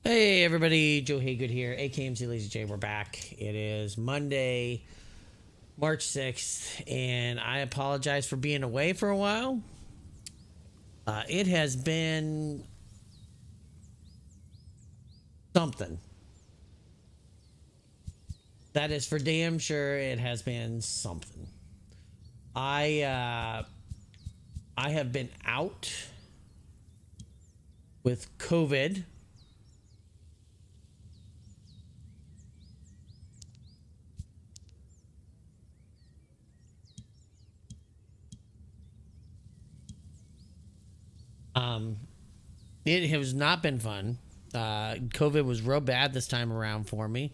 Hey everybody, Joe Haygood here, aka mclazyj. We're back. It is Monday, March 6th, and I apologize for being away for a while. It has been something. That is for damn sure. It has been something. I have been out with COVID. It has not been fun. COVID was real bad this time around for me.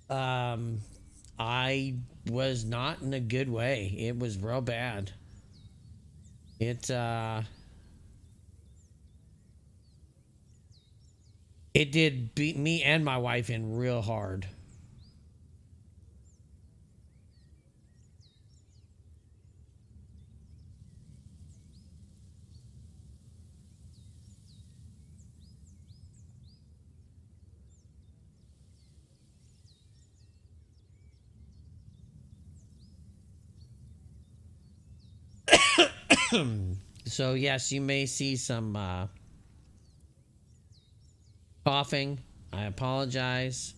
I was not in a good way. It was real bad. It did beat me and my wife in real hard. So yes, you may see some coughing. I apologize.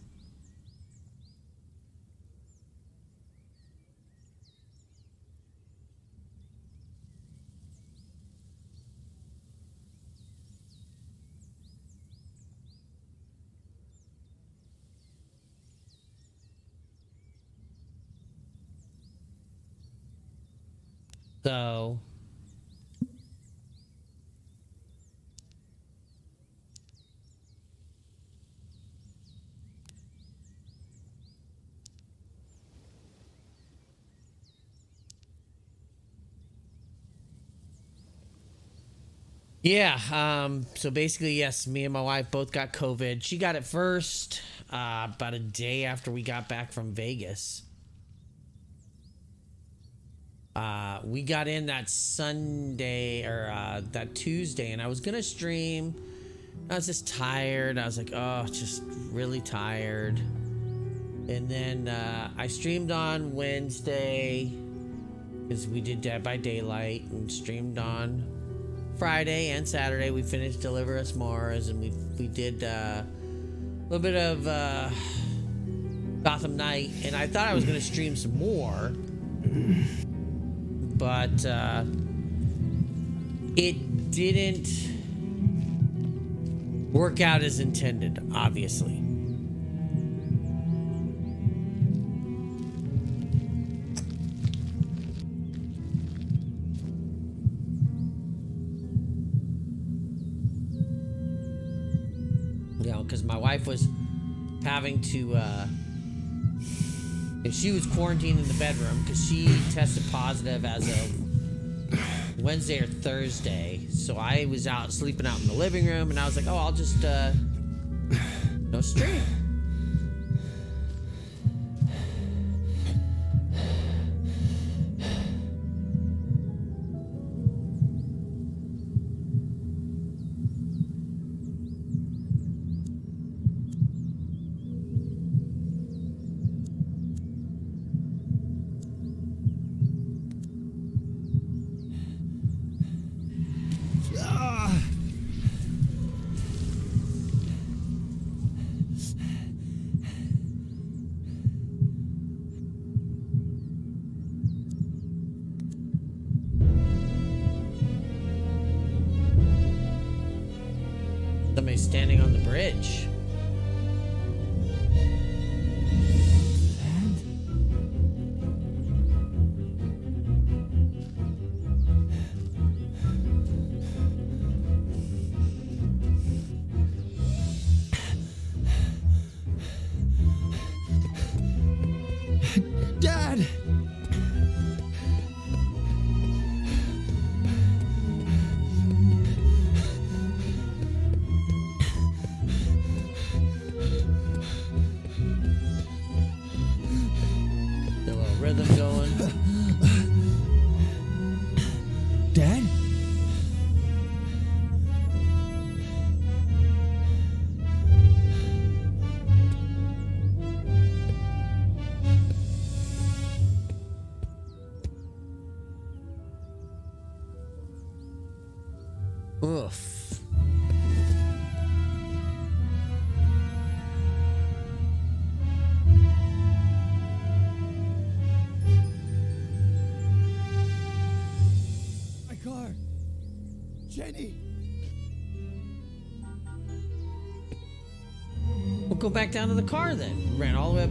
So yeah, so basically, yes, me and my wife both got COVID. She got it first, about a day after we got back from Vegas. We got in that Sunday or that Tuesday, and I was gonna stream. I was just tired. I was like, oh, just really tired. And then I streamed on Wednesday because we did Dead by Daylight, and streamed on Friday and Saturday. We finished Deliver Us Mars, and we did a little bit of Gotham Knight, and I thought I was gonna stream some more, but it didn't work out as intended, obviously. You know, because my wife was having to she was quarantined in the bedroom because she tested positive as of Wednesday or Thursday. So I was out sleeping out in the living room, and I was like, oh, I'll just no stream. Somebody's standing on the bridge. Dad! The little rhythm going. Dad? go back down to the car then. Ran all the way up.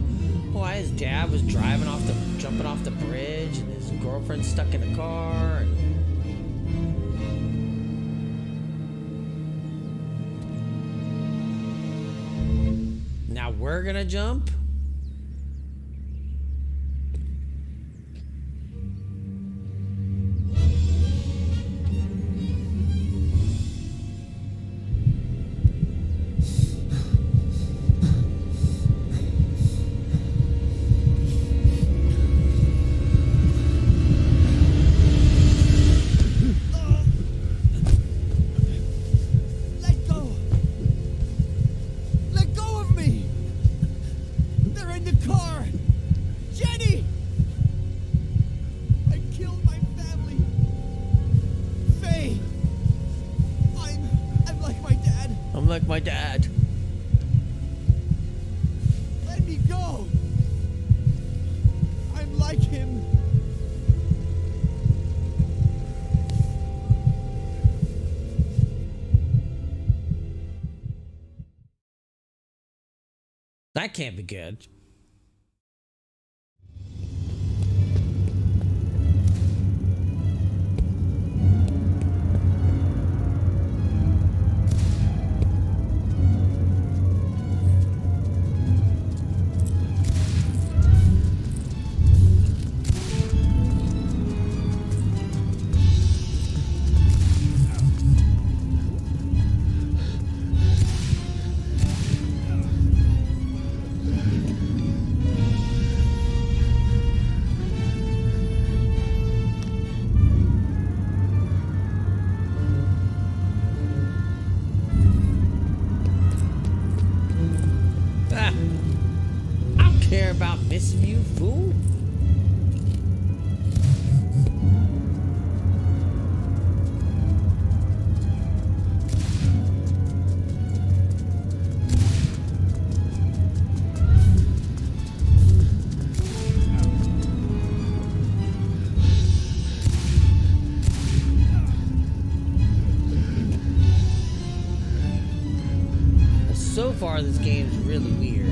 Why his dad was jumping off the bridge, and his girlfriend's stuck in the car. And now we're gonna jump. Like my dad. Let me go. I'm like him. That can't be good. About missing you, fool. So far, this game's really weird.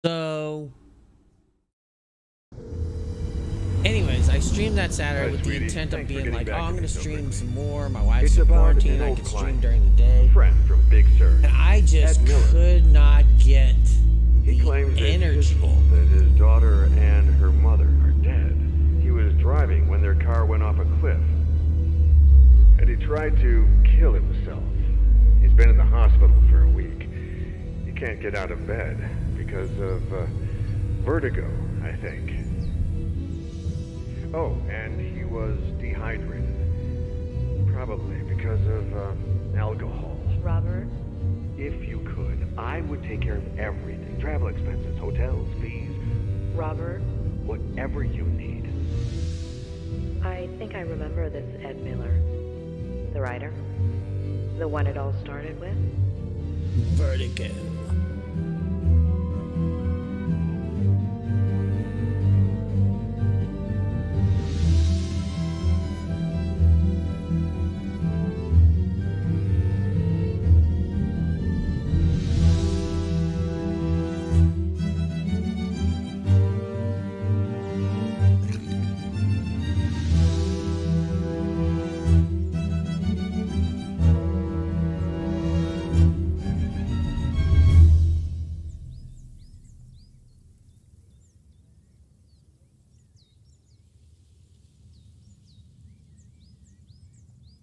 So, anyways, I streamed that Saturday with the intent of being like, oh, I'm going to stream some more. My wife's in quarantine. I can stream during the day. Friend from Big Sur. And I just could not get He claims the it's energy. his fault that his daughter and her mother are dead. He was driving when their car went off a cliff. And he tried to kill himself. He's been in the hospital for a week. He can't get out of bed because of vertigo, I think. Oh, and he was dehydrated. Probably because of alcohol. Robert? If you could, I would take care of everything. Travel expenses, hotels, fees. Robert? Whatever you need. I think I remember this Ed Miller. The writer? The one it all started with? Vertigo.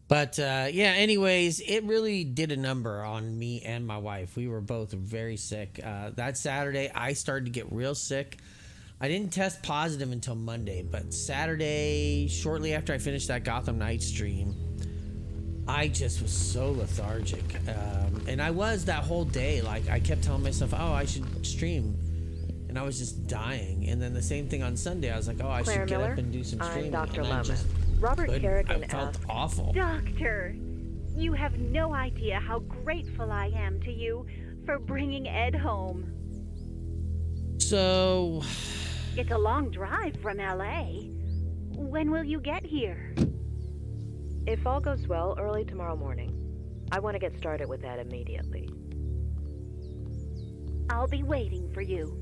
But yeah, anyways, it really did a number on me and my wife. We were both very sick. That Saturday, I started to get real sick. I didn't test positive until Monday, but Saturday, shortly after I finished that Gotham Knight stream, I just was so lethargic. And I was that whole day. Like, I kept telling myself, oh, I should stream. And I was just dying. And then the same thing on Sunday. I was like, oh, I Claire should get Miller? up and do some streaming. I'm Dr. And I Lomas. just Robert couldn't. Kerrigan I felt asked, awful. Doctor, you have no idea how grateful I am to you for bringing Ed home. So... It's a long drive from L.A. When will you get here? if all goes well, early tomorrow morning. I want to get started with that immediately. I'll be waiting for you.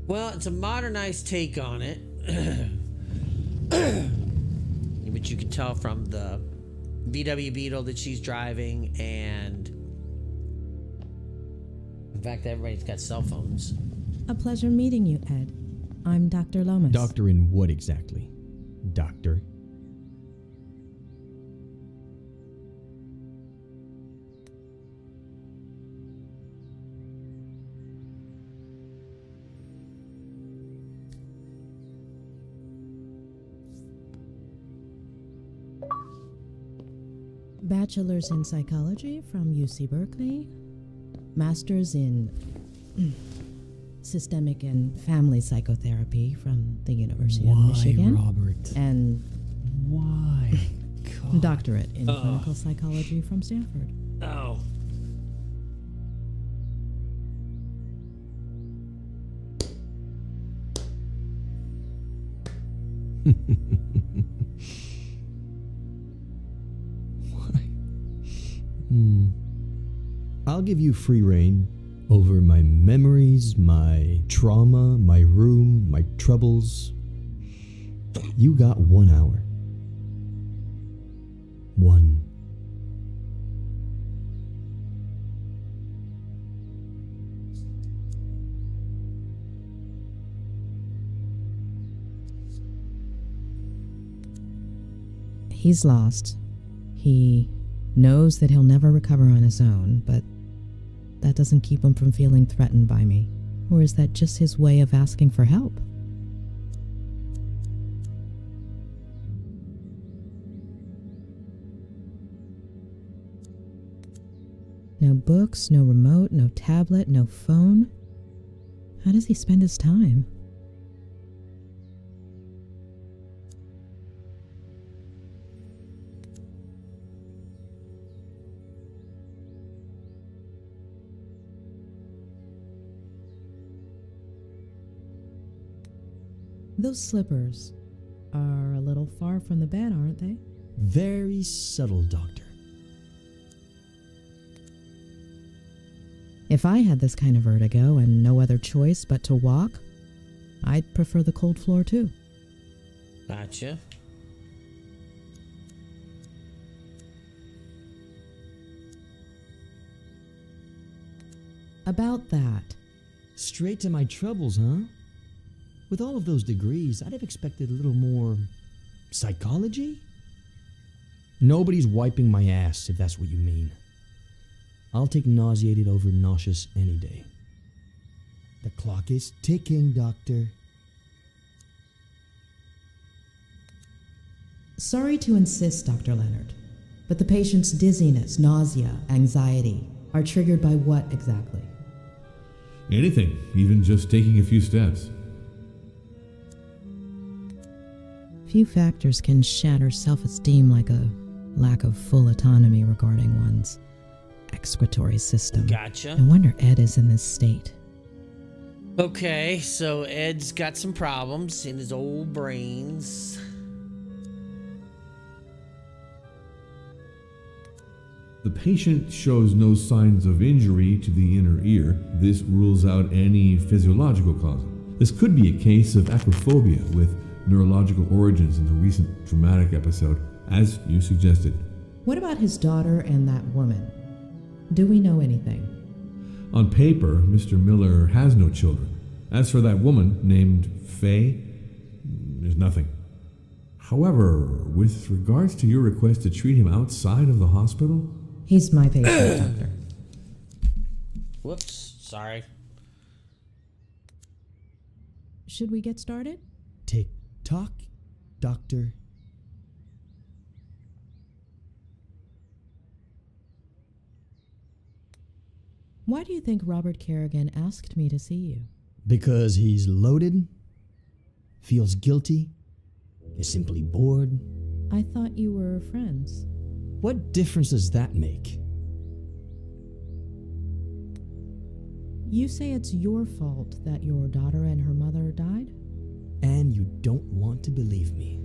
Well, it's a modernized take on it. But you can tell from the VW Beetle that she's driving, and in fact, everybody's got cell phones. A pleasure meeting you, Ed. I'm Dr. Lomas. Doctor in what exactly? Doctor? Bachelor's in psychology from UC Berkeley. Master's in systemic and family psychotherapy from the University of Michigan. Robert? And Why? God. doctorate in clinical psychology from Stanford. Oh. I'll give you free reign over my memories, my trauma, my room, my troubles. You got 1 hour. 1. He's lost. He knows that he'll never recover on his own, but that doesn't keep him from feeling threatened by me. Or is that just his way of asking for help? No books, no remote, no tablet, no phone. How does he spend his time? Those slippers are a little far from the bed, aren't they? Very subtle, Doctor. If I had this kind of vertigo and no other choice but to walk, I'd prefer the cold floor too. Gotcha. About that, Straight to my troubles, huh? With all of those degrees, I'd have expected a little more psychology? Nobody's wiping my ass, if that's what you mean. I'll take nauseated over nauseous any day. The clock is ticking, Doctor. sorry to insist, Dr. Leonard, but the patient's dizziness, nausea, anxiety are triggered by what exactly? Anything, even just taking a few steps. Few factors can shatter self-esteem like a lack of full autonomy regarding one's excretory system. Gotcha. No wonder Ed is in this state. Okay, so Ed's got some problems in his old brains. The patient shows no signs of injury to the inner ear. This rules out any physiological cause. This could be a case of acrophobia with neurological origins in the recent traumatic episode, as you suggested. What about his daughter and that woman? Do we know anything? On paper, Mr. Miller has no children. As for that woman named Faye, there's nothing. However, with regards to your request to treat him outside of the hospital, He's my patient, Doctor. Whoops, sorry. Should we get started? Tick tock, doctor. Why do you think Robert Kerrigan asked me to see you? Because he's loaded, feels guilty, is simply bored. I thought you were friends. What difference does that make? You say it's your fault that your daughter and her mother died? And you don't want to believe me.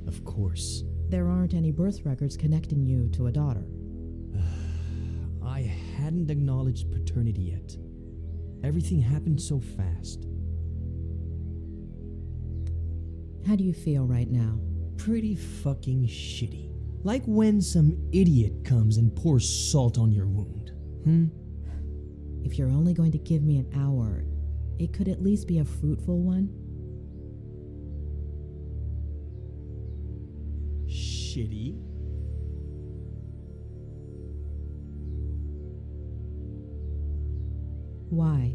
Of course. There aren't any birth records connecting you to a daughter. I hadn't acknowledged paternity yet. Everything happened so fast. How do you feel right now? Pretty fucking shitty. Like when some idiot comes and pours salt on your wound. If you're only going to give me an hour, it could at least be a fruitful one. Shitty? Why?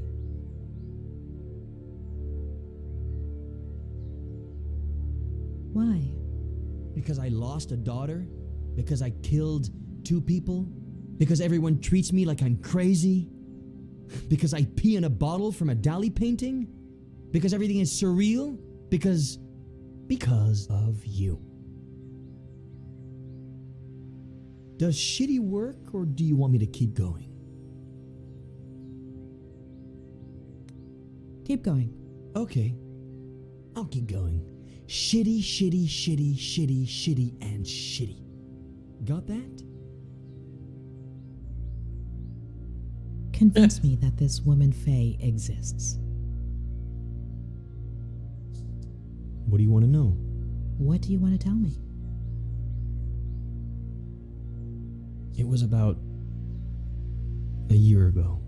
Why? Because I lost a daughter? Because I killed 2 people? Because everyone treats me like I'm crazy? Because I pee in a bottle from a Dali painting? Because everything is surreal? Because of you. Does shitty work, or do you want me to keep going? Keep going. Okay, I'll keep going. Shitty, shitty, shitty, shitty, shitty, and shitty. Got that? Convince me that this woman Faye exists. What do you want to know? What do you want to tell me? It was about a year ago.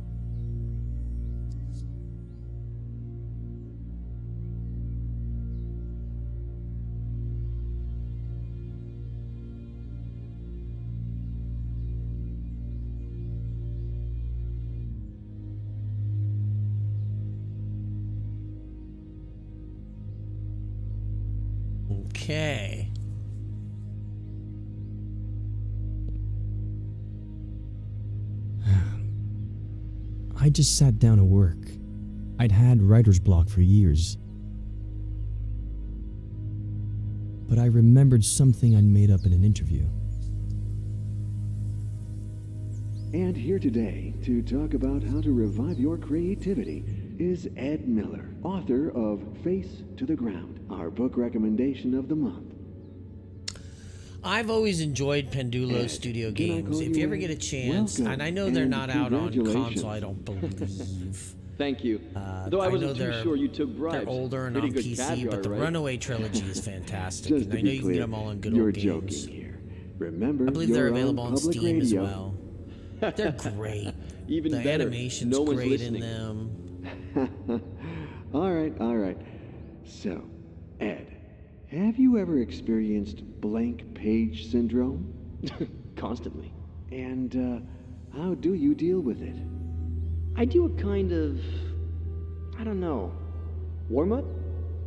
Okay. I just sat down to work. I'd had writer's block for years. But I remembered something I'd made up in an interview. And here today to talk about how to revive your creativity is Ed Miller, author of Face to the Ground, our book recommendation of the month. I've always enjoyed Pendulo Studio games. If you ever get a chance, and I know they're not out on console, I don't believe. Thank you. Though I wasn't too sure you took bribes. They're older and Pretty on good PC, caviar, but the right? Runaway trilogy is fantastic. Just And to I know be you can clear, get them all on good you're old games. joking here. Remember, I believe you're they're available on public Steam as radio. well. They're great. Even The better, animation's no one's great listening. in them. All right. So, Ed, have you ever experienced blank page syndrome? Constantly. And how do you deal with it? I do a kind of, I don't know, warm-up?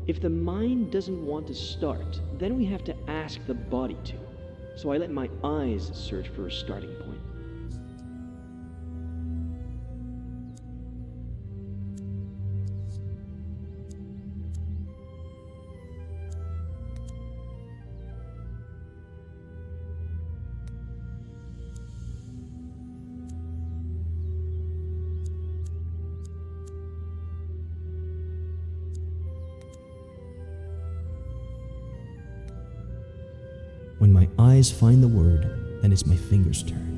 If the mind doesn't want to start, then we have to ask the body to. So I let my eyes search for a starting point. When my eyes find the word, then it's my fingers' turn.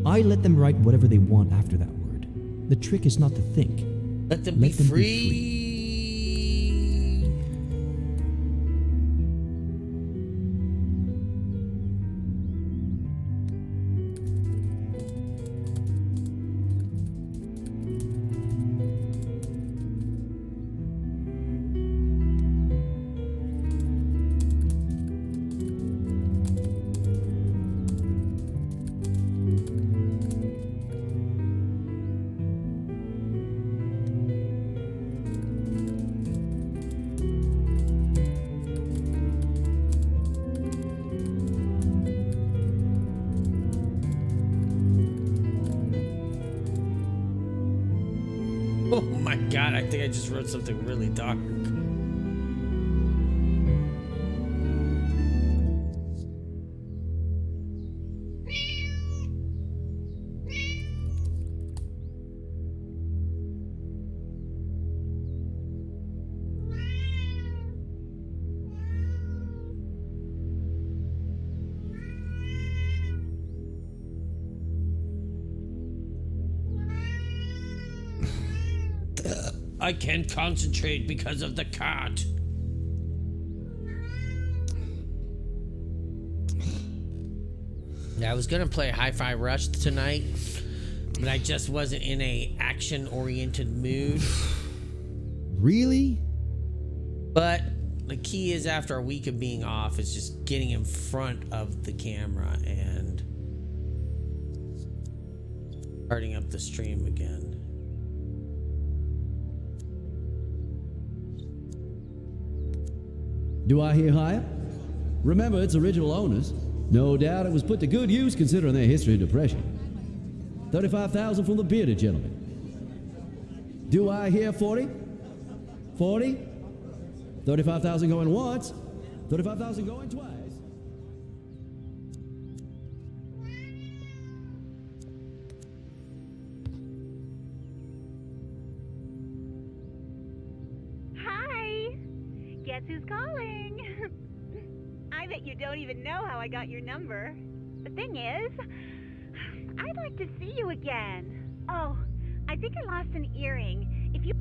I let them write whatever they want after that word. The trick is not to think. Let them be free. my god, I think I just wrote something really dark. I can't concentrate because of the cat. I was gonna play Hi-Fi Rush tonight, but I just wasn't in a action-oriented mood. Really? But the key is, after a week of being off, is just getting in front of the camera and starting up the stream again. Do I hear higher? Remember its original owners. No doubt it was put to good use considering their history of depression. 35,000 from the bearded gentleman. Do I hear 40? 40? 35,000 going once. 35,000 going twice. Hi! Guess who's calling? I bet you don't even know how I got your number. The thing is, I'd like to see you again. Oh, I think I lost an earring. If you...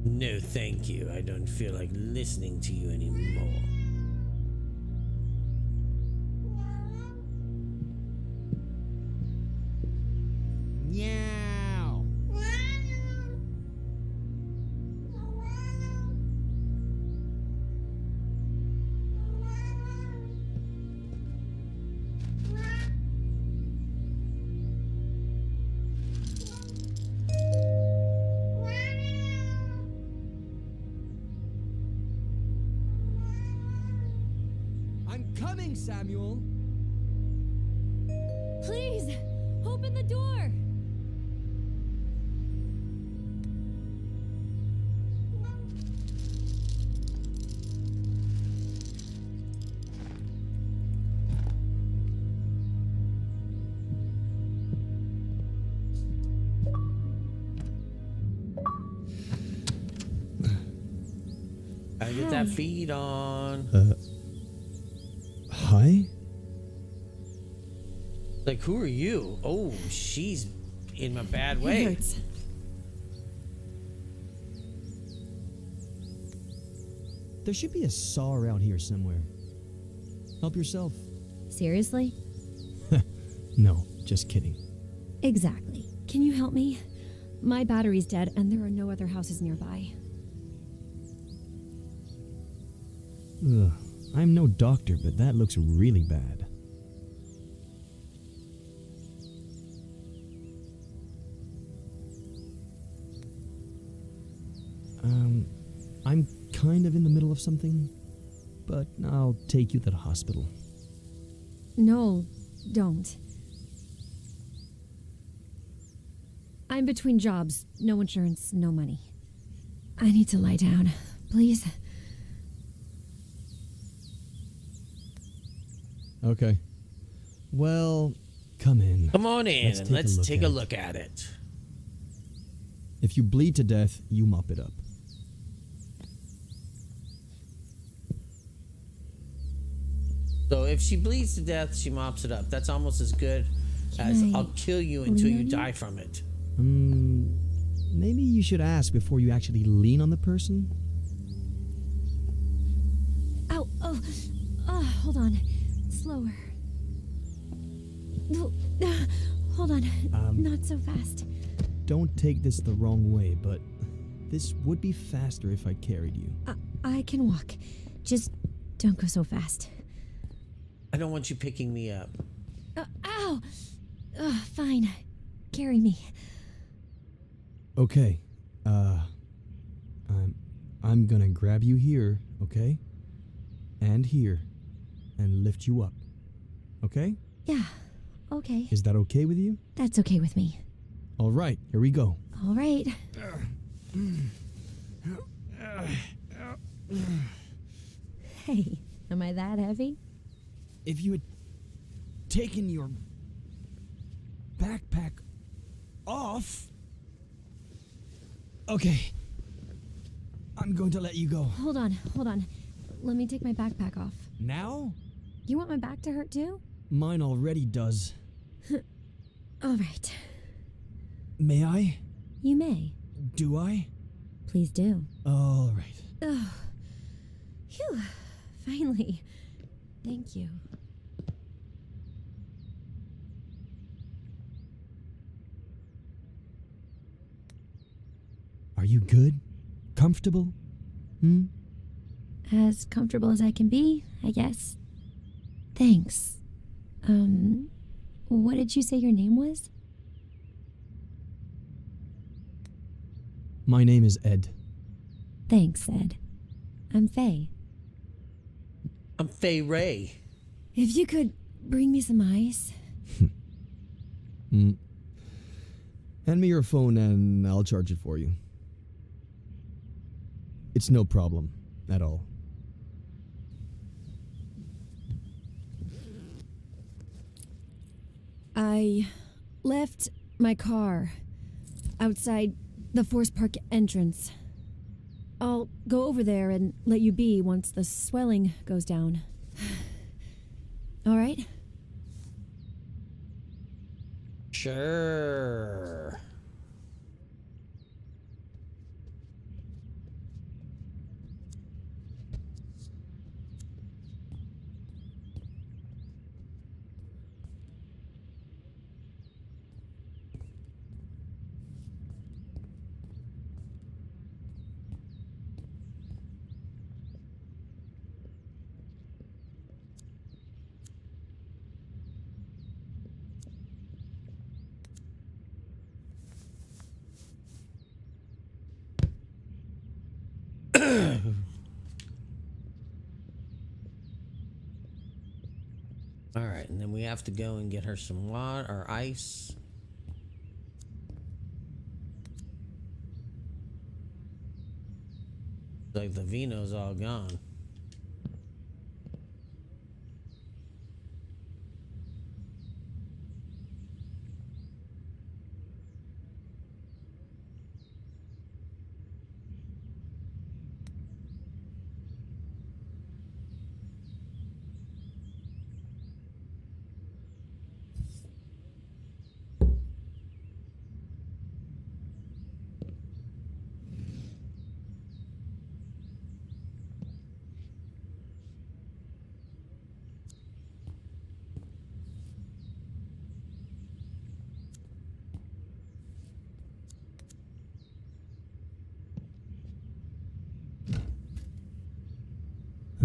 No, thank you. I don't feel like listening to you anymore. Meow. I'm coming, Samuel. Please, open the door. I get that feed on. Hi? Like, who are you? Oh, she's in a bad It way. hurts. There should be a saw around here somewhere. Help yourself. Seriously? No, just kidding. Exactly. Can you help me? My battery's dead and there are no other houses nearby. Ugh, I'm no doctor, but that looks really bad. I'm kind of in the middle of something, but I'll take you to the hospital. No, don't. I'm between jobs. No insurance, no money. I need to lie down. Please? Okay. Well, come in. Come on in Let's and take a let's look take at a it. look at it. If you bleed to death, you mop it up. So if she bleeds to death, she mops it up. That's almost as good as Can I I'll kill you until lean you on you? die from it. Maybe you should ask before you actually lean on the person. Ow, hold on. Slower. Hold on. Not so fast. Don't take this the wrong way, but this would be faster if I carried you. I can walk. Just don't go so fast. I don't want you picking me up. Ow! Fine. Carry me. Okay. I'm gonna grab you here, okay? And here. And lift you up. Okay? Yeah, okay. Is that okay with you? That's okay with me. All right, here we go. All right. Hey, am I that heavy? If you had taken your backpack off... Okay. I'm going to let you go. Hold on. Let me take my backpack off. Now? You want my back to hurt too? Mine already does. All right. May I? You may. Do I? Please do. All right. Oh. Phew. Finally. Thank you. Are you good? Comfortable? As comfortable as I can be, I guess. Thanks. What did you say your name was? My name is Ed. Thanks, Ed. I'm Faye. I'm Faye Ray. If you could bring me some ice. Hand me your phone and I'll charge it for you. It's no problem at all. I left my car outside the Forest Park entrance. I'll go over there and let you be once the swelling goes down. All right? Sure. All right, and then we have to go and get her some water or ice. Like the vino's all gone.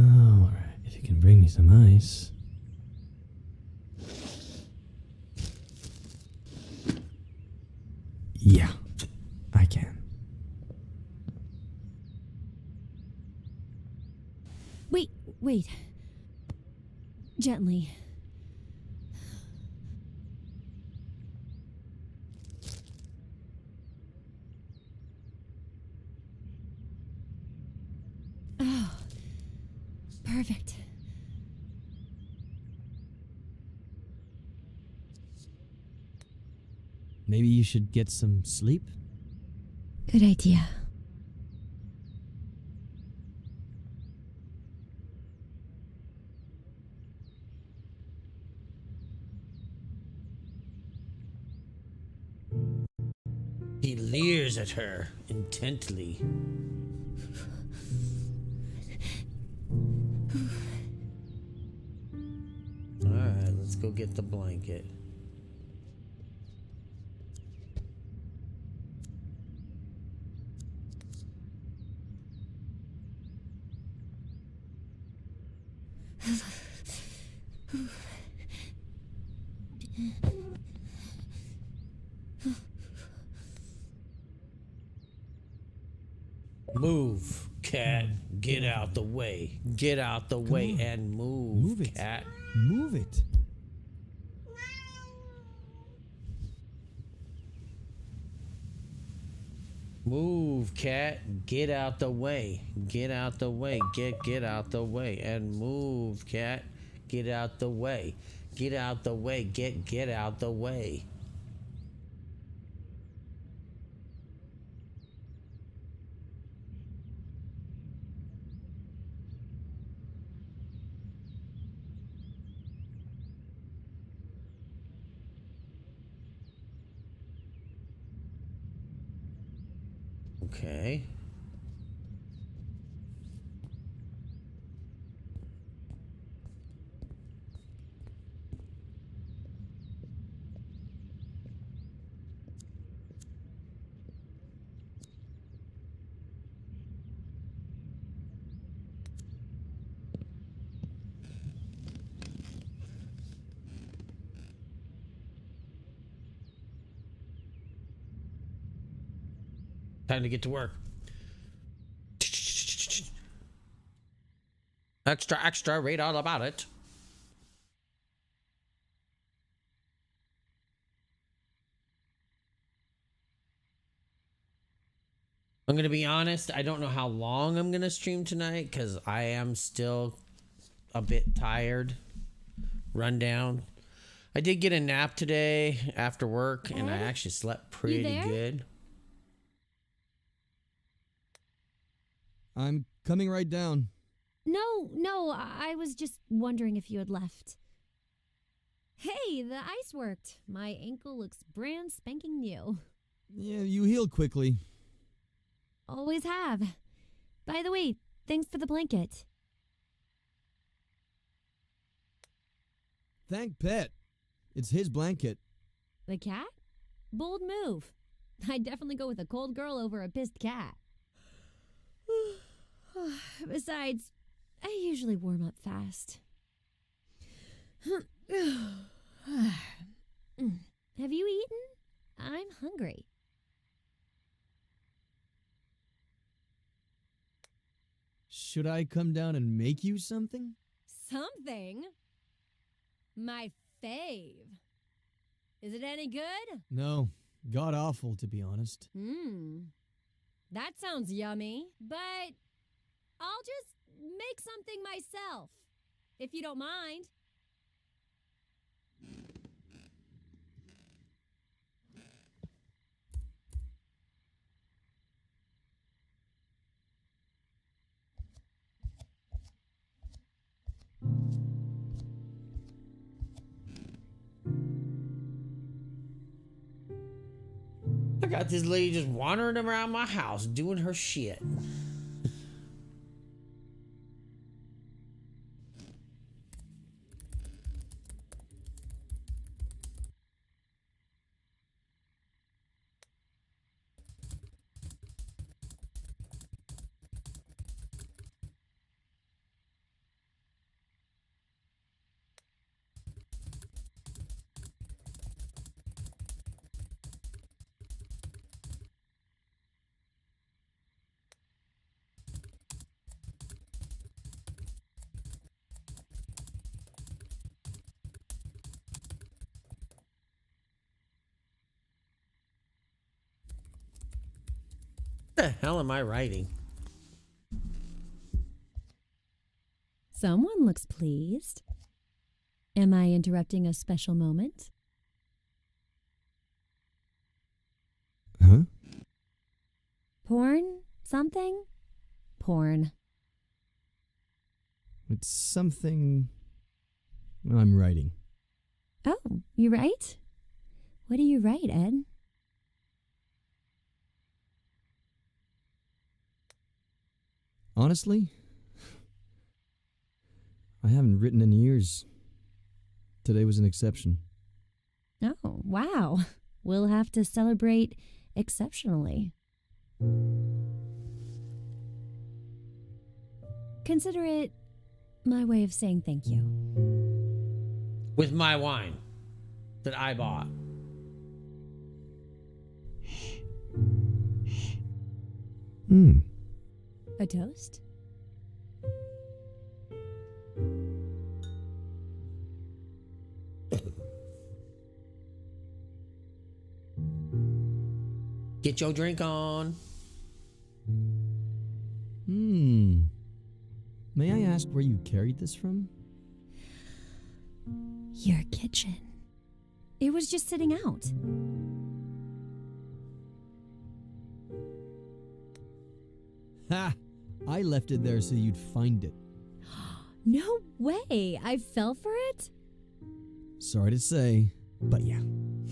All right, if you can bring me some ice. Yeah, I can. Wait. Gently. Oh, perfect. Maybe you should get some sleep? Good idea. He leers at her intently. All right, let's go get the blanket. Move, cat. Get out the way. Get out the way on. and move, Move it. cat. Move it. Move, cat. Get out the way. Get out the way. Get out the way. And move, cat. Get out the way. Get out the way. Get out the way. Okay. Time to get to work. Extra, extra, read all about it. I'm going to be honest, I don't know how long I'm going to stream tonight because I am still a bit tired, run down. I did get a nap today after work, and I actually slept pretty good. I'm coming right down. No, I was just wondering if you had left. Hey, the ice worked. My ankle looks brand spanking new. Yeah, you healed quickly. Always have. By the way, thanks for the blanket. Thank Pet. It's his blanket. The cat? Bold move. I'd definitely go with a cold girl over a pissed cat. Besides, I usually warm up fast. Have you eaten? I'm hungry. Should I come down and make you something? Something? My fave. Is it any good? No. God awful, to be honest. That sounds yummy, but I'll just make something myself, if you don't mind. I got this lady just wandering around my house doing her shit. What the hell am I writing? Someone looks pleased. Am I interrupting a special moment? Huh? Porn? Something? Porn. It's something I'm writing. Oh, you write? What do you write, Ed? Honestly, I haven't written in years. Today was an exception. Oh, wow. We'll have to celebrate exceptionally. Consider it my way of saying thank you. With my wine that I bought. A toast? Get your drink on. May I ask where you carried this from? Your kitchen. It was just sitting out. Ha! I left it there so you'd find it. No way! I fell for it? Sorry to say, but yeah.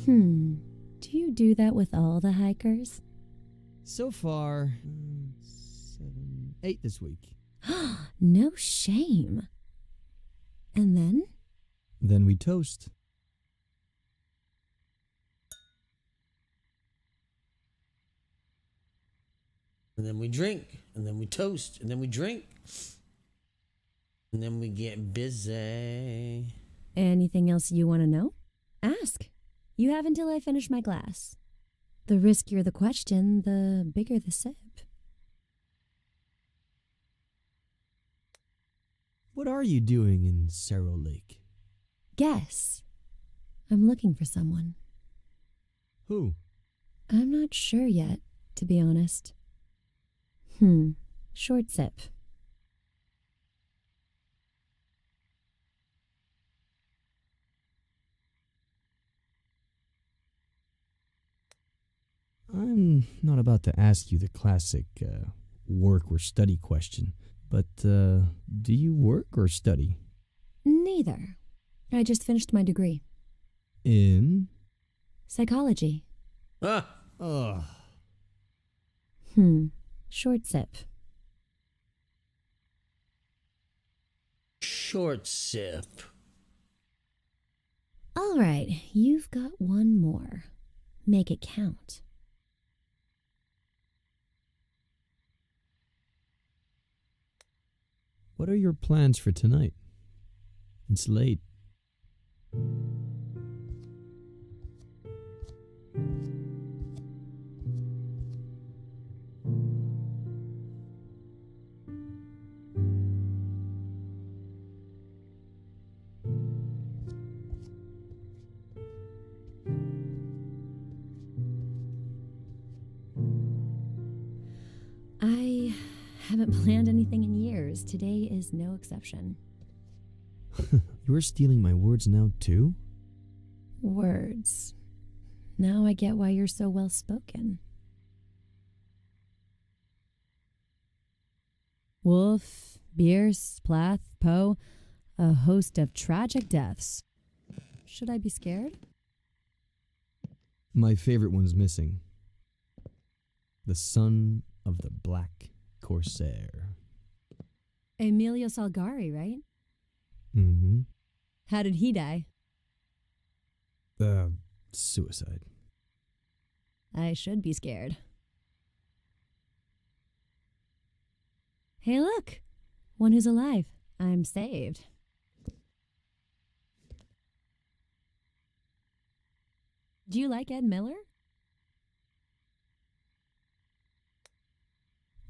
Do you do that with all the hikers? So far, 7, 8 this week. No shame. And then? Then we toast. And then we drink. And then we toast. And then we drink. And then we get busy. Anything else you want to know? Ask. You have until I finish my glass. The riskier the question, the bigger the sip. What are you doing in Cerro Lake? Guess. I'm looking for someone. Who? I'm not sure yet, to be honest. Short sip. I'm not about to ask you the classic work or study question, but do you work or study? Neither. I just finished my degree. In? Psychology. Ah. Ugh. Short sip. Short sip. All right, you've got one more. Make it count. What are your plans for tonight? It's late. I haven't planned anything in years. Today is no exception. You're stealing my words now, too? Words. Now I get why you're so well spoken. Wolf, Bierce, Plath, Poe, a host of tragic deaths. Should I be scared? My favorite one's missing. The son of the Black Corsair. Emilio Salgari, right? Mm-hmm. How did he die? Suicide. I should be scared. Hey, look! One who's alive. I'm saved. Do you like Ed Miller?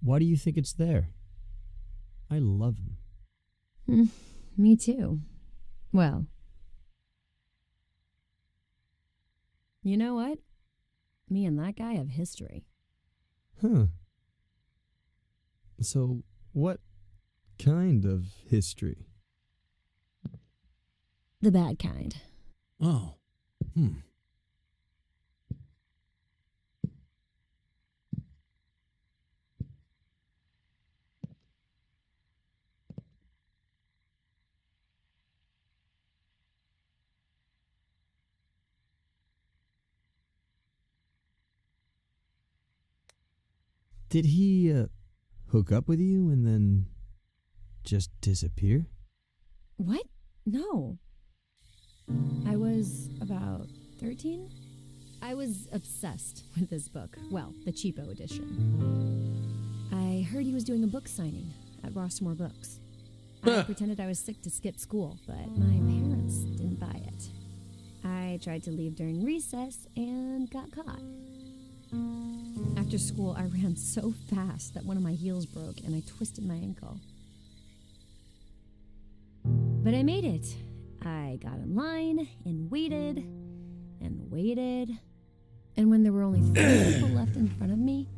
Why do you think it's there? I love him. Me too. Well, you know what? Me and that guy have history. Huh. So, what kind of history? The bad kind. Oh. Did he hook up with you and then just disappear? What? No. I was about 13. I was obsessed with this book. Well, the cheapo edition. I heard he was doing a book signing at Rossmore Books. I pretended I was sick to skip school, but my parents didn't buy it. I tried to leave during recess and got caught. After school, I ran so fast that one of my heels broke and I twisted my ankle. But I made it. I got in line and waited and waited. And when there were only 3 people left in front of me,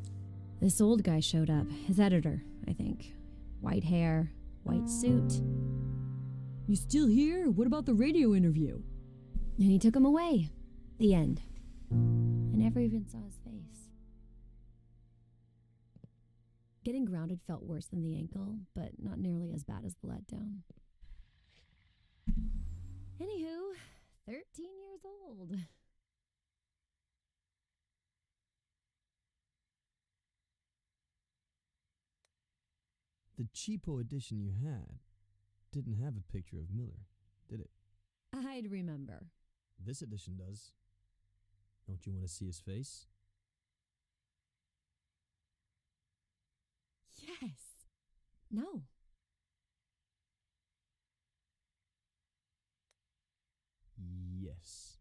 this old guy showed up. His editor, I think. White hair, white suit. You still here? What about the radio interview? And he took him away. The end. I never even saw his face. Getting grounded felt worse than the ankle, but not nearly as bad as the letdown. Anywho, 13 years old. The cheapo edition you had didn't have a picture of Miller, did it? I'd remember. This edition does. Don't you want to see his face? Yes. No. Yes.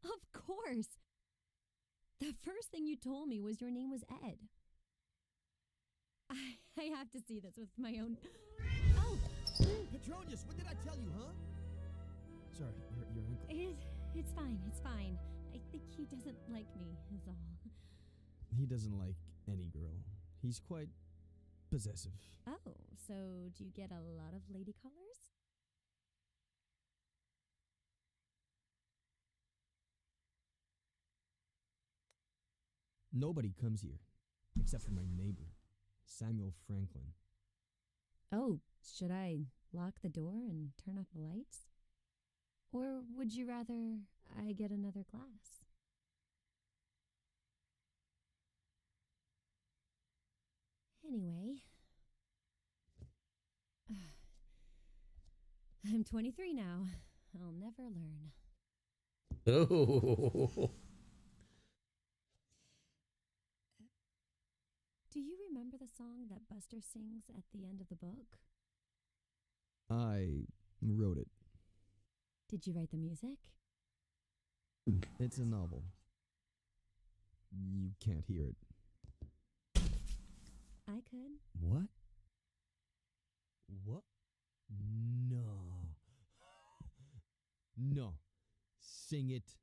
Of course. The first thing you told me was your name was Ed. I have to see this with my own... Oh! Petronius, what did I tell you, huh? Sorry, your ankle. It's fine, it's fine. I think he doesn't like me, is all. He doesn't like any girl. He's quite possessive. Oh, so do you get a lot of lady callers? Nobody comes here, except for my neighbor, Samuel Franklin. Oh, should I lock the door and turn off the lights? Or would you rather I get another glass? Anyway, I'm 23 now. I'll never learn. Oh. Do you remember the song that Buster sings at the end of the book? I wrote it. Did you write the music? It's a novel. You can't hear it. I could. What? What? No. No. Sing it.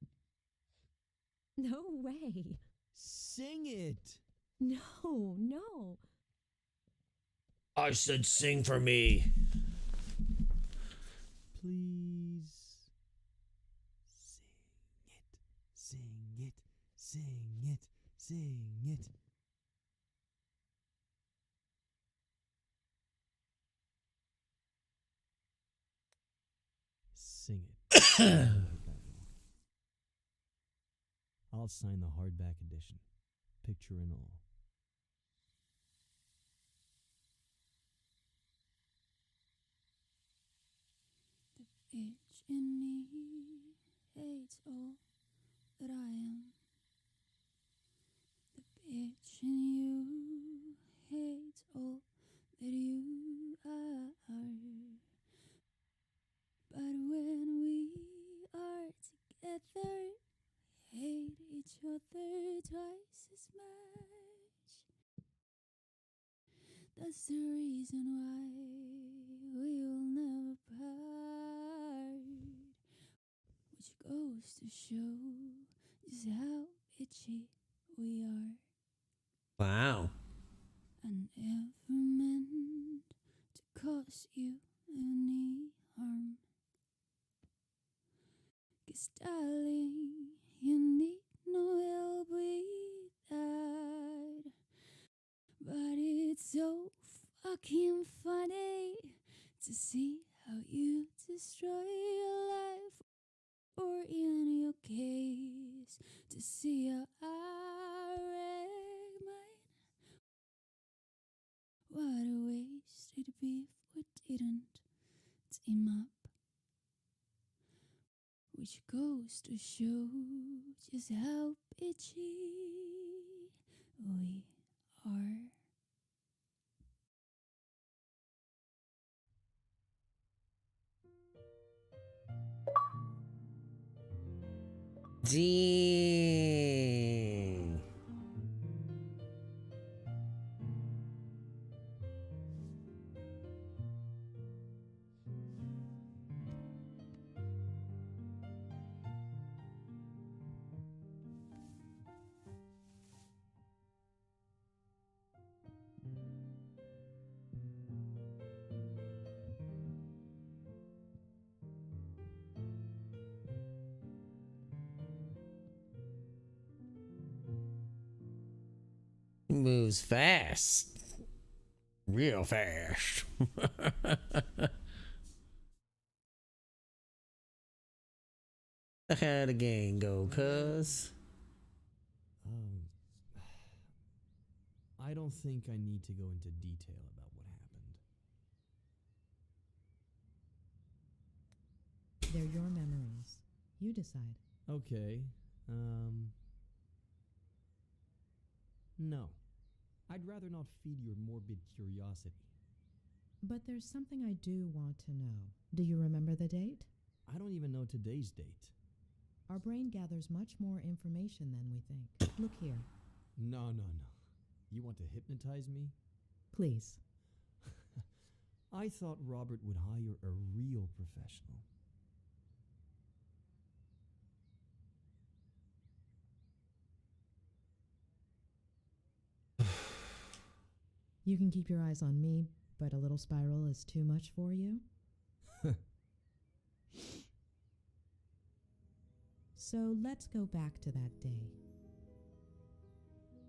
No way. Sing it. No, no. I said sing for me. Please. Sing it. Sing it. Sing it. Sing it. I'll sign the hardback edition, picture and all. The bitch in me hates all that I am. The bitch in you hates all that you are. But when we are together, we hate each other twice as much. That's the reason why we'll never part. Which goes to show just how bitchy we are. Wow. I never meant to cause you any harm. 'Cause darling, you need no help with that. But it's so fucking funny to see how you destroy your life. Or in your case, to see how I wreck mine. What a wasted beef we didn't team up. Which goes to show just how bitchy we are. Dang. Moves fast. Real fast. How the game go, cuz? I don't think I need to go into detail about what happened. They're your memories. You decide. Okay. No. I'd rather not feed your morbid curiosity. But there's something I do want to know. Do you remember the date? I don't even know today's date. Our brain gathers much more information than we think. Look here. No. You want to hypnotize me? Please. I thought Robert would hire a real professional. You can keep your eyes on me, but a little spiral is too much for you? So let's go back to that day.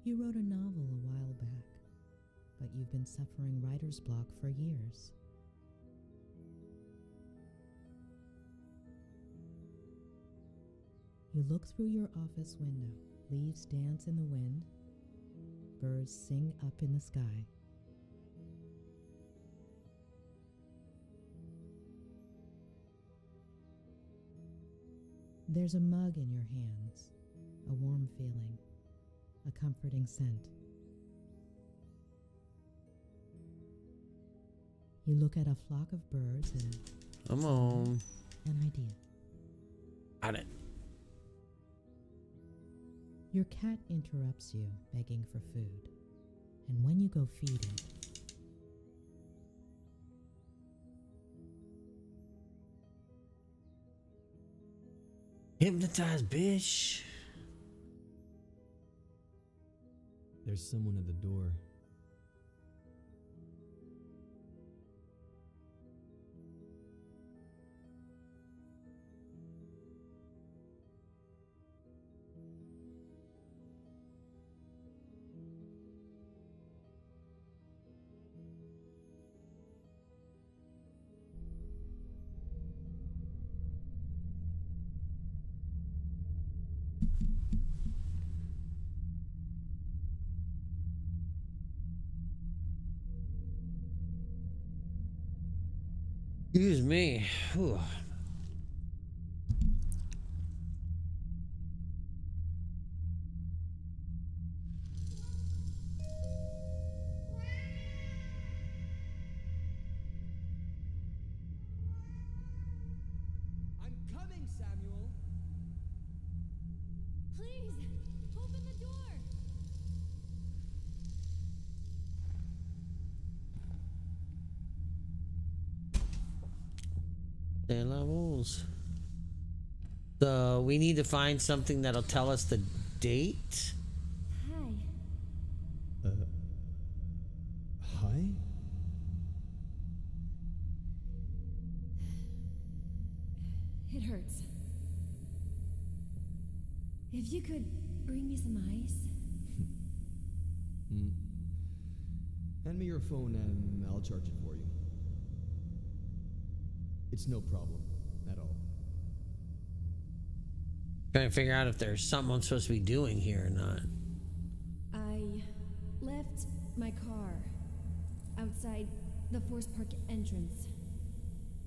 You wrote a novel a while back, but you've been suffering writer's block for years. You look through your office window. Leaves dance in the wind. Birds sing up in the sky. There's a mug in your hands, a warm feeling, a comforting scent. You look at a flock of birds and Come on. an idea. Got it. Your cat interrupts you, begging for food. And when you go feed it, Hypnotized, bitch. There's someone at the door. Excuse me. Whew. I'm coming, Samuel. Please, open the door. De levels. So we need to find something that'll tell us the date. Hi. Hi? It hurts. If you could bring me some ice. Hand me your phone and I'll charge it for you. It's no problem at all. Trying to figure out if there's something I'm supposed to be doing here or not. I left my car outside the Forest Park entrance.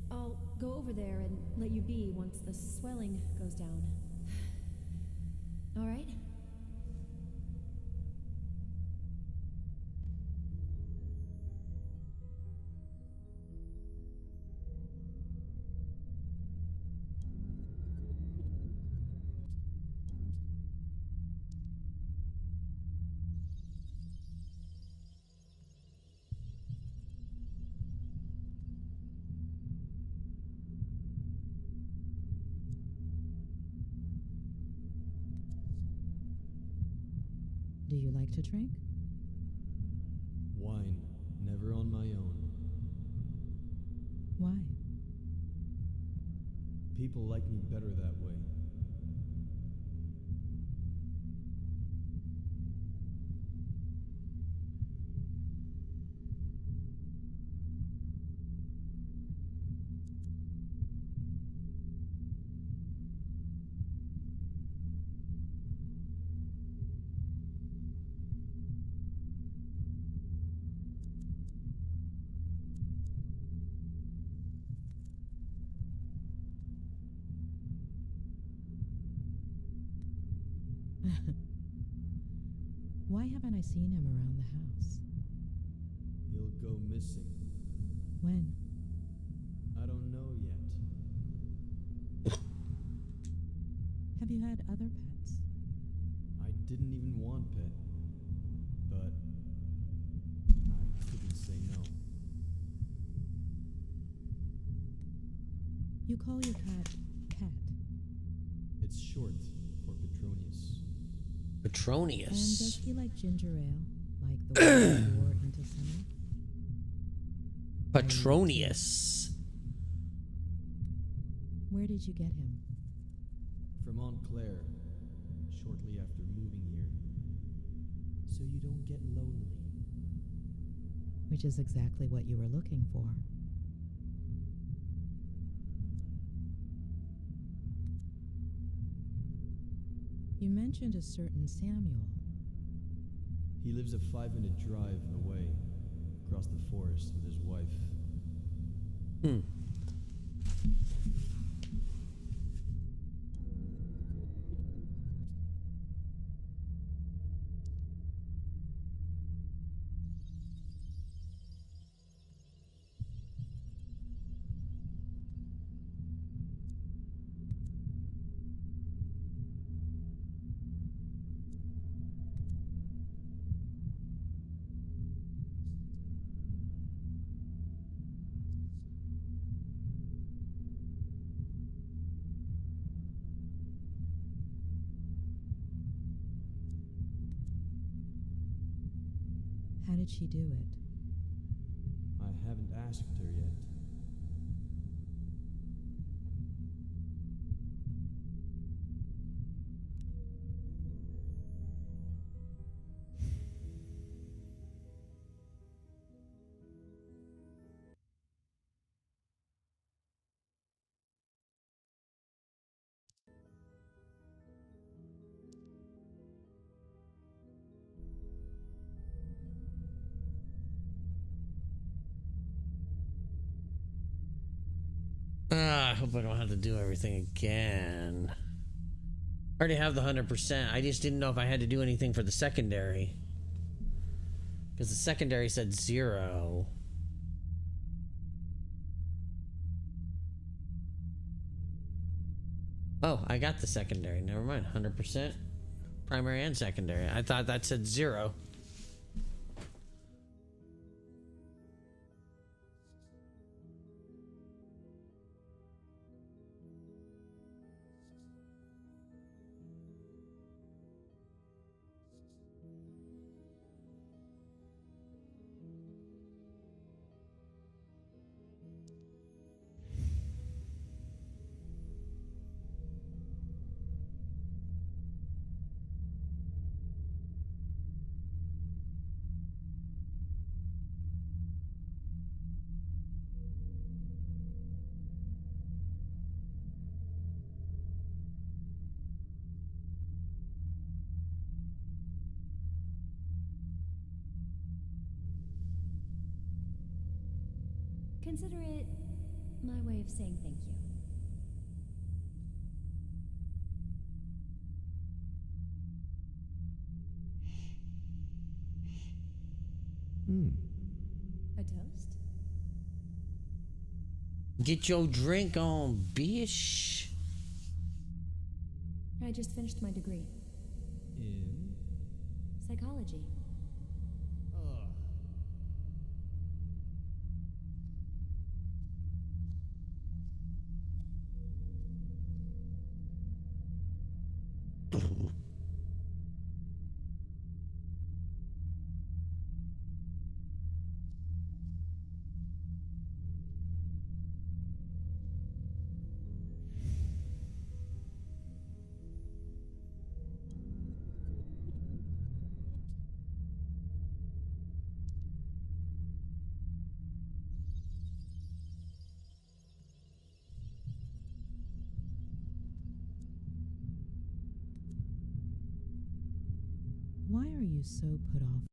I'll go over there and let you be once the swelling goes down. All right? do you like to drink? Wine, never on my own. Why? People like me better that way. Why haven't I seen him around the house? He'll go missing. When? I don't know yet. Have you had other pets? I didn't even want pet. But I couldn't say no. You call your cat Pet. It's short for Petronius. And does Petronius. he like ginger ale? Like the one you wore into summer? Petronius. Where did you get him? From Aunt Claire, shortly after moving here. So you don't get lonely. Which is exactly what you were looking for. You mentioned a certain Samuel. He lives a 5-minute drive away, across the forest with his wife. Hmm. How did she do it? I haven't asked her yet. I hope I don't have to do everything again. I already have the 100%. I just didn't know if I had to do anything for the secondary. Because the secondary said 0. Oh, I got the secondary. Never mind. 100%. Primary and secondary. I thought that said 0. Consider it my way of saying thank you. A toast? Get your drink on, bitch. I just finished my degree. In? Psychology. Why are you so put off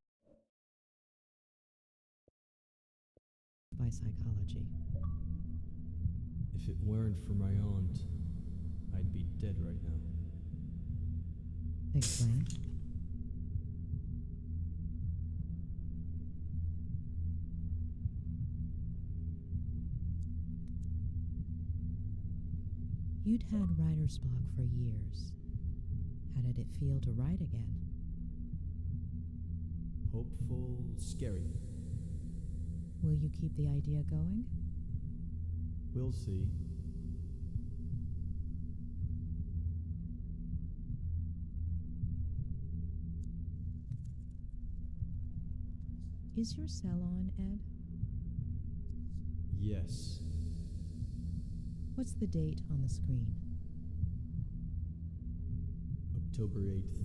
by psychology? If it weren't for my aunt, I'd be dead right now. Explain. You'd had writer's block for years. How did it feel to write again? Hopeful, scary. Will you keep the idea going? We'll see. Is your cell on, Ed? Yes. What's the date on the screen? October 8th.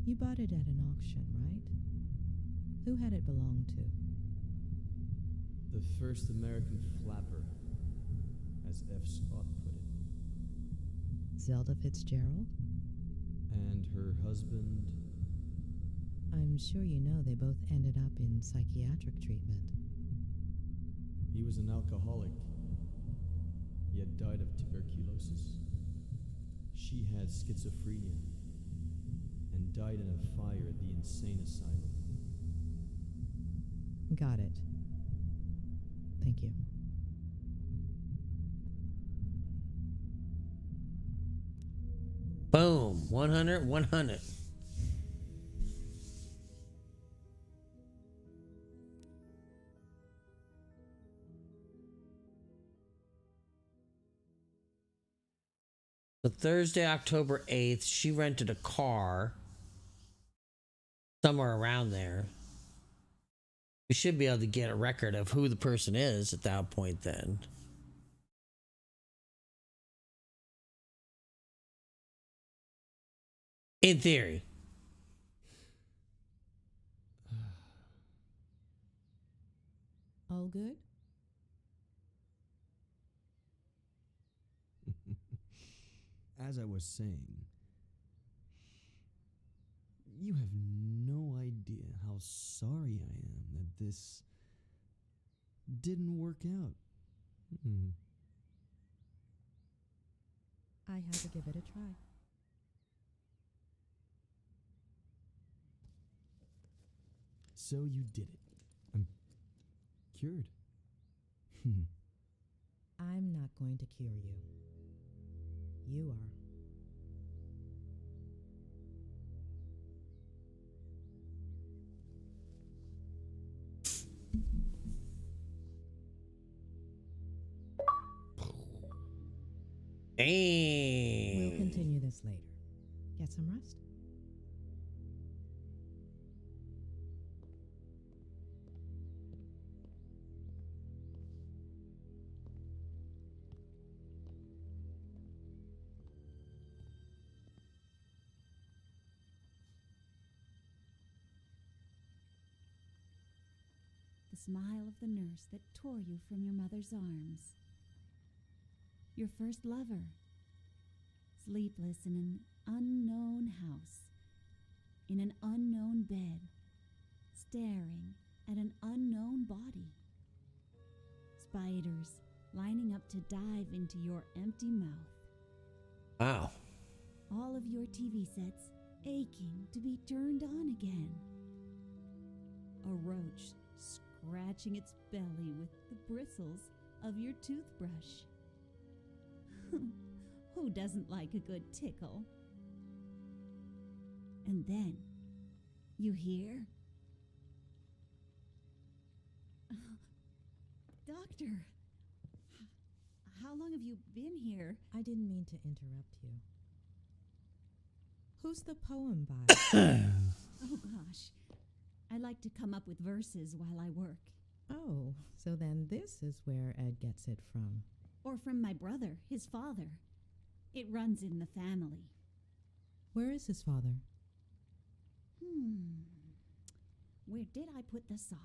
You bought it at an auction, right? Who had it belong to? The first American flapper, as F. Scott put it. Zelda Fitzgerald? And her husband. I'm sure you know they both ended up in psychiatric treatment. He was an alcoholic. He had died of tuberculosis. She had schizophrenia and died in a fire at the insane asylum. Got it. Thank you. Boom. 100, 100. So Thursday, October 8th, she rented a car somewhere around there. We should be able to get a record of who the person is at that point then. In theory. All good? As I was saying, you have no idea how sorry I am that this didn't work out. I had to give it a try. So you did it. I'm cured. I'm not going to cure you. You are. Dang. We'll continue this later. Get some rest. The smile of the nurse that tore you from your mother's arms. Your first lover, sleepless in an unknown house, in an unknown bed, staring at an unknown body. Spiders lining up to dive into your empty mouth. Wow. All of your TV sets aching to be turned on again. A roach scratching its belly with the bristles of your toothbrush. Who doesn't like a good tickle? And then you hear, Doctor, how long have you been here? I didn't mean to interrupt you. Who's the poem by? Oh gosh, I like to come up with verses while I work. Oh, so then this is where Ed gets it from. Or from my brother, his father. It runs in the family. Where is his father? Where did I put the sauce?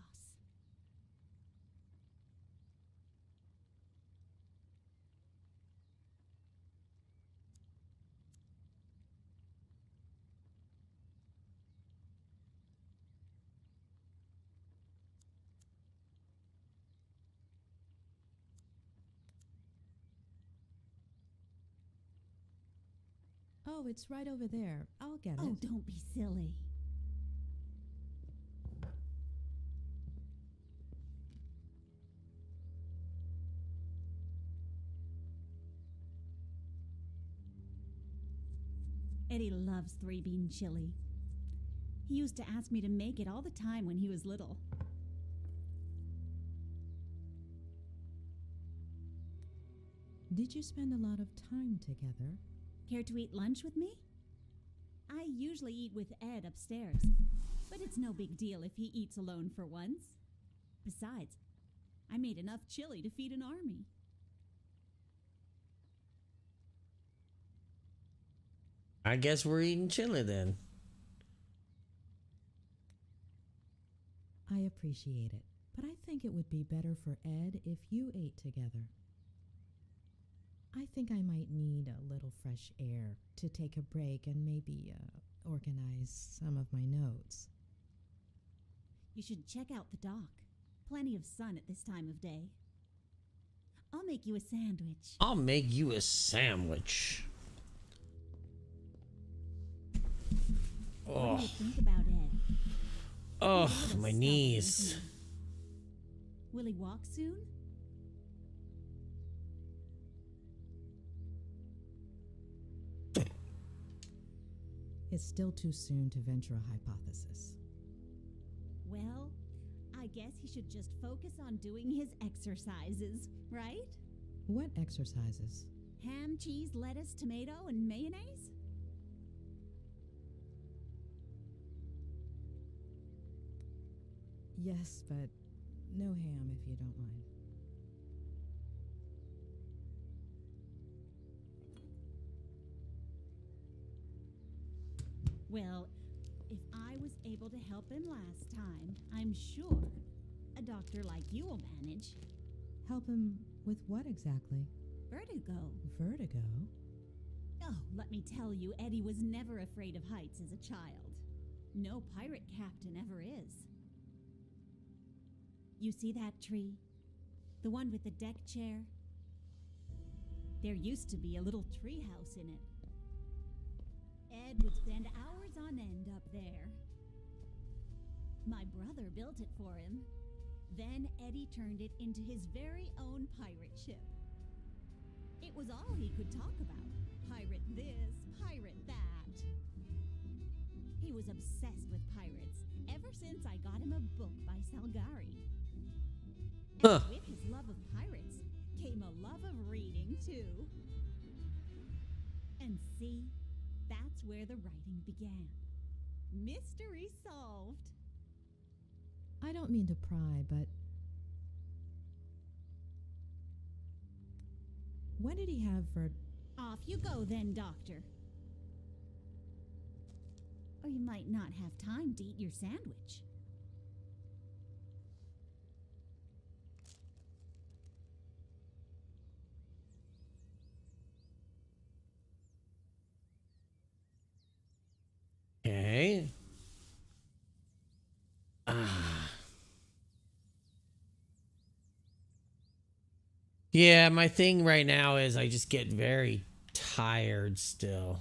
Oh, it's right over there. I'll get Oh, it. don't be silly. Eddie loves three-bean chili. He used to ask me to make it all the time when he was little. Did you spend a lot of time together? Care to eat lunch with me? I usually eat with Ed upstairs, but it's no big deal if he eats alone for once. Besides, I made enough chili to feed an army. I guess we're eating chili then. I appreciate it, but I think it would be better for Ed if you ate together. I think I might need a little fresh air to take a break and maybe organize some of my notes. You should check out the dock. Plenty of sun at this time of day. I'll make you a sandwich. I'll make you a sandwich. What Oh, do you think about Ed? oh, He's a little my stubborn, knees. isn't he? Will he walk soon? It's still too soon to venture a hypothesis. Well, I guess he should just focus on doing his exercises, right? What exercises? Ham, cheese, lettuce, tomato, and mayonnaise? Yes, but no ham if you don't mind. Well, if I was able to help him last time, I'm sure a doctor like you will manage. Help him with what exactly? Vertigo. Vertigo? Oh, let me tell you, Eddie was never afraid of heights as a child. No pirate captain ever is. You see that tree? The one with the deck chair? There used to be a little tree house in it. Ed would spend hours on end up there. My brother built it for him. Then Eddie turned it into his very own pirate ship. It was all he could talk about. Pirate this, pirate that. He was obsessed with pirates ever since I got him a book by Salgari. Huh. And with his love of pirates came a love of reading, too. And see, that's where the writing began. Mystery solved. I don't mean to pry, but when did he have Off you go then, Doctor. Or you might not have time to eat your sandwich. Okay. Yeah, my thing right now is I just get very tired still.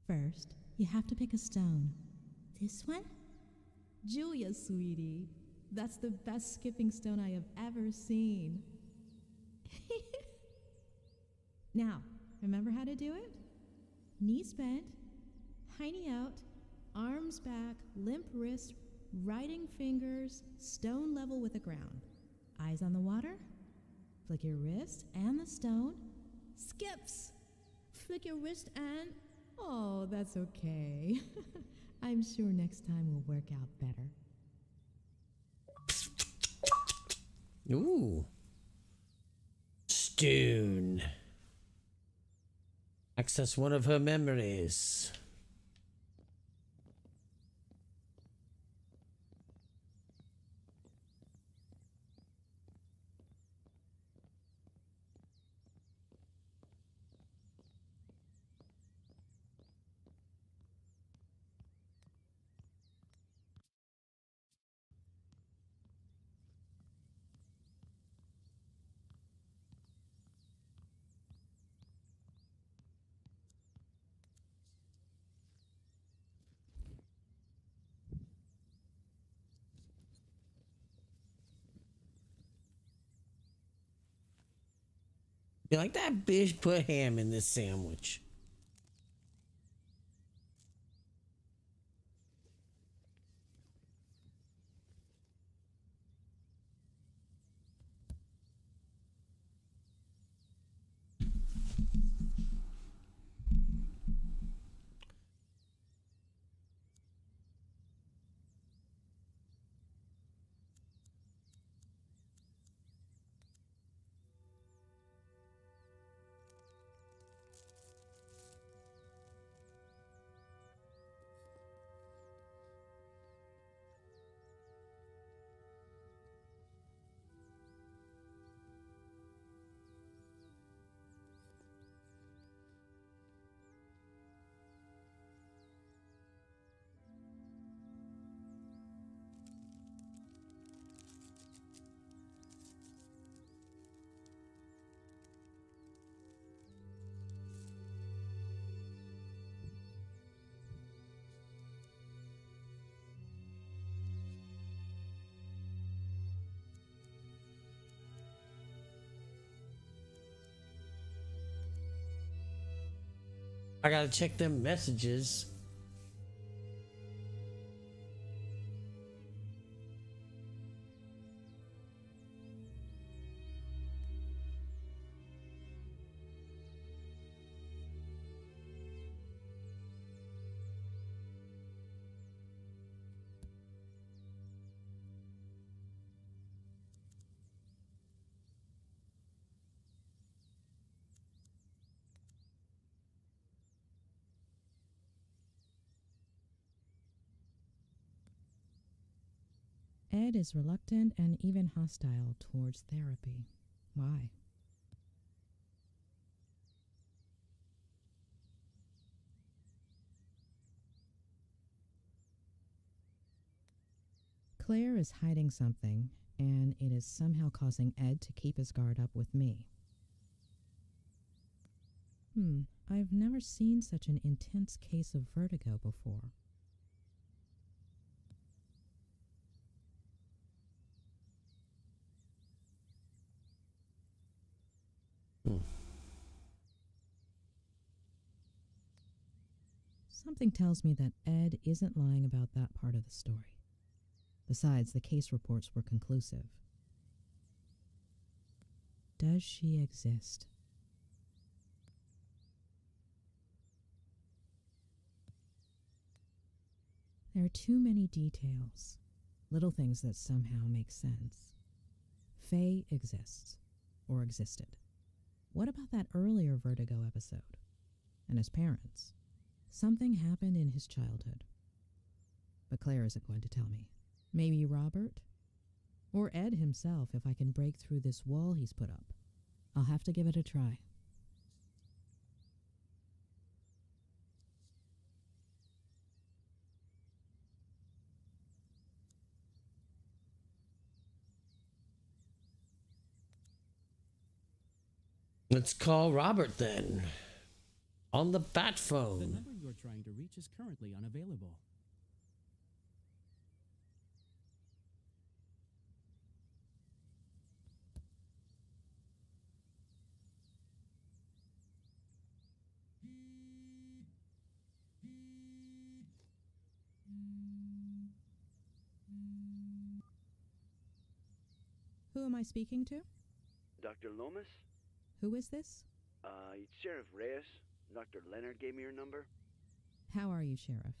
First, you have to pick a stone. This one? Julia, sweetie. That's the best skipping stone I have ever seen. Now, remember how to do it? Knees bent, hiney out, arms back, limp wrist, writing fingers, stone level with the ground. Eyes on the water. Flick your wrist and the stone. Skips! Flick your wrist and... Oh, that's okay. I'm sure next time will work out better. Ooh. Stone. Access one of her memories. Be like, that bitch put ham in this sandwich. I gotta check them messages. Ed is reluctant and even hostile towards therapy. Why? Claire is hiding something, and it is somehow causing Ed to keep his guard up with me. I've never seen such an intense case of vertigo before. Something tells me that Ed isn't lying about that part of the story. Besides, the case reports were conclusive. Does she exist? There are too many details, little things that somehow make sense. Faye exists, or existed. What about that earlier Vertigo episode? And his parents? Something happened in his childhood. But Claire isn't going to tell me. Maybe Robert? Or Ed himself, if I can break through this wall he's put up. I'll have to give it a try. Let's call Robert then. On the bat The phone. number you are trying to reach is currently unavailable. Who am I speaking to? Dr. Lomas? Who is this? It's Sheriff Reyes. Dr. Leonard gave me your number. How are you, Sheriff?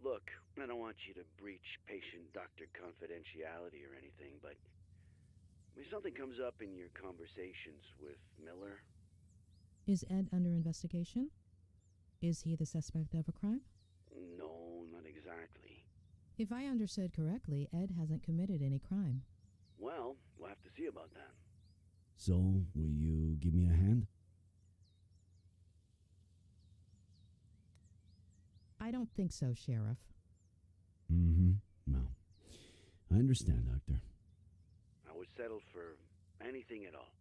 Look, I don't want you to breach patient-doctor confidentiality or anything, but if something comes up in your conversations with Miller... Is Ed under investigation? Is he the suspect of a crime? No, not exactly. If I understood correctly, Ed hasn't committed any crime. Well, we'll have to see about that. So, will you give me a hand? I don't think so, Sheriff. Well, I understand, Doctor. I would settle for anything at all.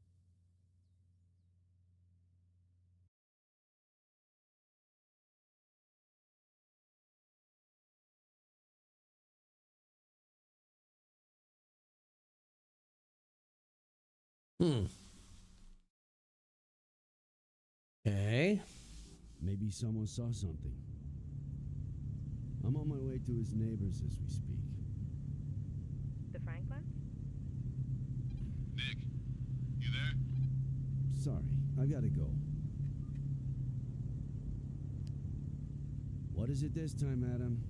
Okay. Maybe someone saw something. I'm on my way to his neighbors as we speak. The Franklins? Nick, you there? Sorry, I gotta go. What is it this time, Adam?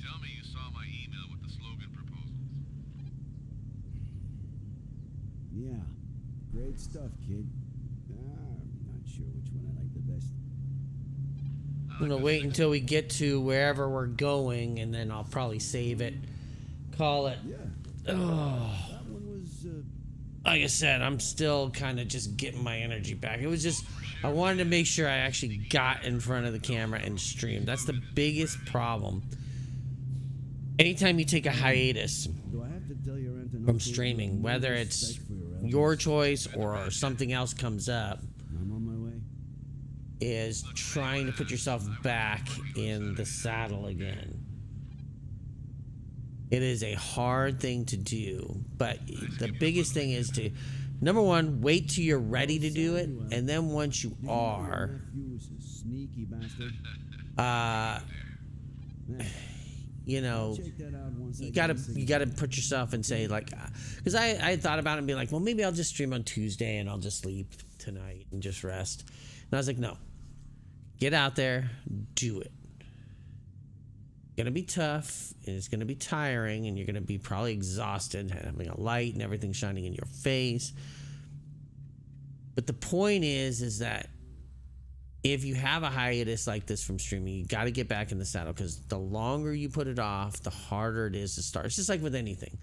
Tell me you saw my email with the slogan proposals. Yeah, great stuff, kid. I'm not sure which one I like the best. I'm gonna wait until we get to wherever we're going, and then I'll probably save it. Call it. Yeah. Oh. That one was, Like I said, I'm still kind of just getting my energy back. It was just, I wanted to make sure I actually got in front of the camera and streamed. That's the biggest problem. Anytime you take a hiatus from streaming, whether it's your choice or something else comes up, I'm on my way. is trying to put yourself back in the saddle again. It is a hard thing to do, but the biggest thing is to, number one, wait till you're ready to do it, and then once you are, you know, you gotta put yourself and say, like, because I thought about it and be like, well, maybe I'll just stream on Tuesday and I'll just sleep tonight and just rest. And I was like, no, get out there, do it. It's gonna be tough, and it's gonna be tiring, and you're gonna be probably exhausted, having a light and everything shining in your face. But the point is that if you have a hiatus like this from streaming, you got to get back in the saddle, because the longer you put it off, the harder it is to start. It's just like with anything.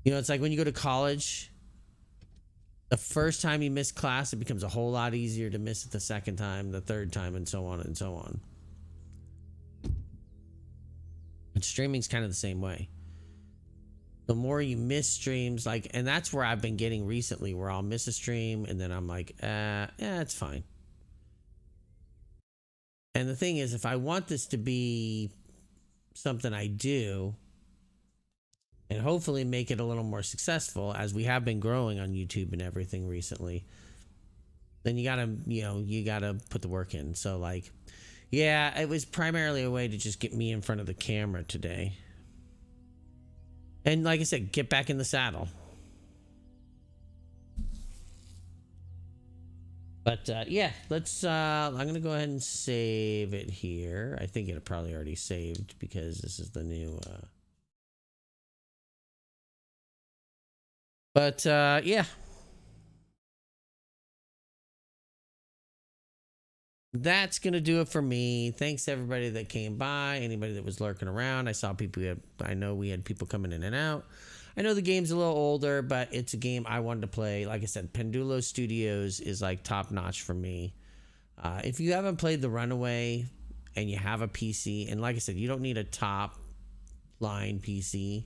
You know, it's like when you go to college, the first time you miss class, it becomes a whole lot easier to miss it the second time, the third time, and so on and so on. And streaming's kind of the same way. The more you miss streams, like, and that's where I've been getting recently, where I'll miss a stream and then I'm like, yeah, it's fine. And the thing is, if I want this to be something I do, and hopefully make it a little more successful, as we have been growing on YouTube and everything recently, then you gotta, you gotta put the work in. So, like, yeah, it was primarily a way to just get me in front of the camera today. And like I said, get back in the saddle. But yeah, let's, I'm going to go ahead and save it here. I think it probably already saved because this is the new, but yeah. That's going to do it for me. Thanks to everybody that came by, anybody that was lurking around. I saw people, I know we had people coming in and out. I know the game's a little older, but it's a game I wanted to play. Like I said, Pendulo Studios is like top notch for me. If you haven't played The Runaway and you have a PC, and like I said, you don't need a top line PC.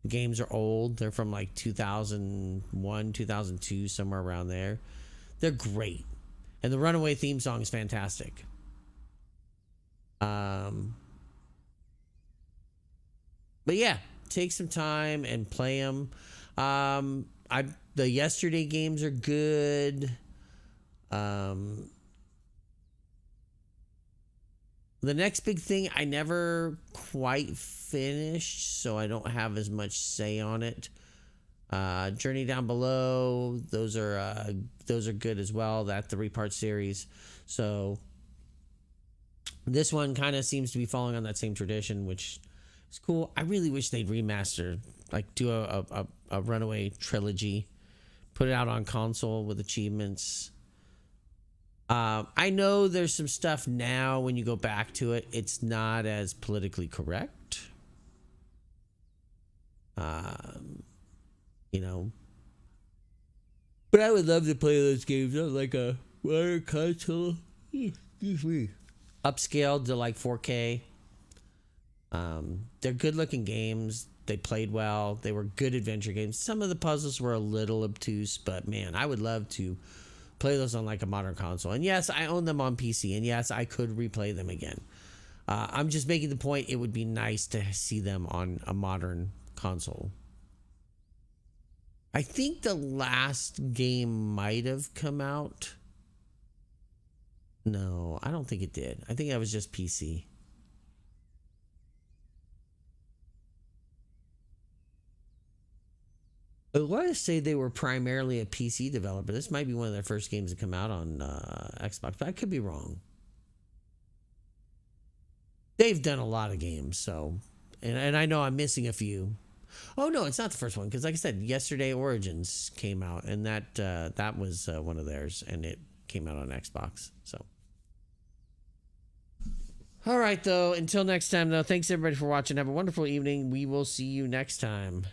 The games are old. They're from like 2001, 2002, somewhere around there. They're great. And the Runaway theme song is fantastic. But yeah, take some time and play them. The yesterday games are good. The next big thing I never quite finished, so I don't have as much say on it. Journey Down Below, those are good as well. That 3-part series. So This one kind of seems to be following on that same tradition, which is cool. I really wish they'd remaster, like do a Runaway trilogy, put it out on console with achievements. I know there's some stuff now when you go back to it, it's not as politically correct. You know, but I would love to play those games on like a modern console. Excuse me. Upscaled to like 4K. They're good looking games. They played well. They were good adventure games. Some of the puzzles were a little obtuse, but man, I would love to play those on like a modern console. And yes, I own them on PC, and yes, I could replay them again. I'm just making the point it would be nice to see them on a modern console. I think the last game might have come out. No, I don't think it did. I think that was just PC. I want to say they were primarily a PC developer. This might be one of their first games to come out on Xbox, but I could be wrong. They've done a lot of games, so... And I know I'm missing a few. Oh, no, it's not the first one, because like I said, Yesterday Origins came out, and that was one of theirs, and it came out on Xbox, so... All right, though, until next time, though, thanks everybody for watching. Have a wonderful evening. We will see you next time.